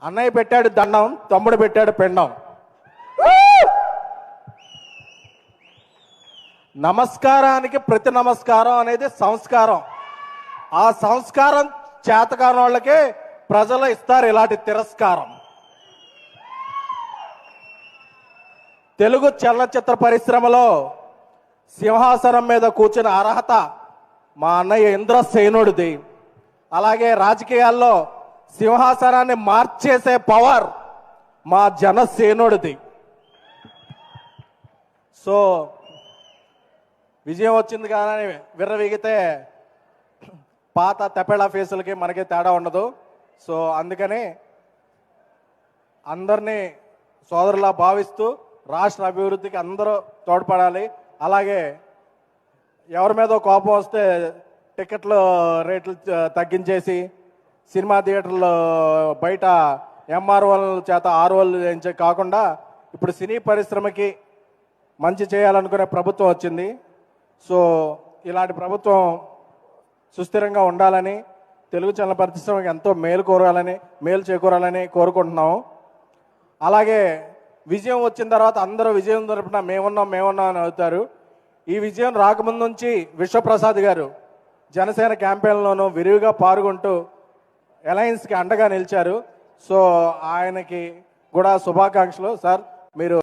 అన్నయ్య పెట్టాడు దండం, తమ్ముడు పెట్టాడు పిండం. నమస్కారానికి ప్రతి నమస్కారం అనేది సంస్కారం. ఆ సంస్కారం చేతకాని వాళ్ళకే ప్రజలు ఇస్తారు ఇలాంటి తిరస్కారం. తెలుగు చలనచిత్ర పరిశ్రమలో సింహాసనం మీద కూర్చున్న అర్హత మా అన్నయ్య ఇంద్రసేనుడిది. అలాగే రాజకీయాల్లో సింహాసనాన్ని మార్చేసే పవర్ మా జనసేనుడిది. సో విజయం వచ్చింది కానీ విర్రవీగితే పాత తెపెళ ఫేసులకి మనకి తేడా ఉండదు. సో అందుకని అందరినీ సోదరులా భావిస్తూ రాష్ట్ర అభివృద్ధికి అందరూ తోడ్పడాలి. అలాగే ఎవరి మీద కోపం వస్తే టికెట్లు రేట్లు తగ్గించేసి సినిమా థియేటర్లు బయట ఎంఆర్ఓల చేత ఆర్ఓలు చేయించే కాకుండా ఇప్పుడు సినీ పరిశ్రమకి మంచి చేయాలనుకునే ప్రభుత్వం వచ్చింది. సో ఇలాంటి ప్రభుత్వం సుస్థిరంగా ఉండాలని, తెలుగు చలన పరిశ్రమకి ఎంతో మేలు చేకూరాలని కోరుకుంటున్నాము. అలాగే విజయం వచ్చిన తర్వాత అందరూ విజయం తరపున మేమున్నాం అని అవుతారు. ఈ విజయం రాకముందు నుంచి విశ్వప్రసాద్ గారు జనసేన క్యాంపెయిన్లోనూ విరివిగా పాల్గొంటూ అలయన్స్కి అండగా నిలిచారు. సో ఆయనకి కూడా శుభాకాంక్షలు. సార్, మీరు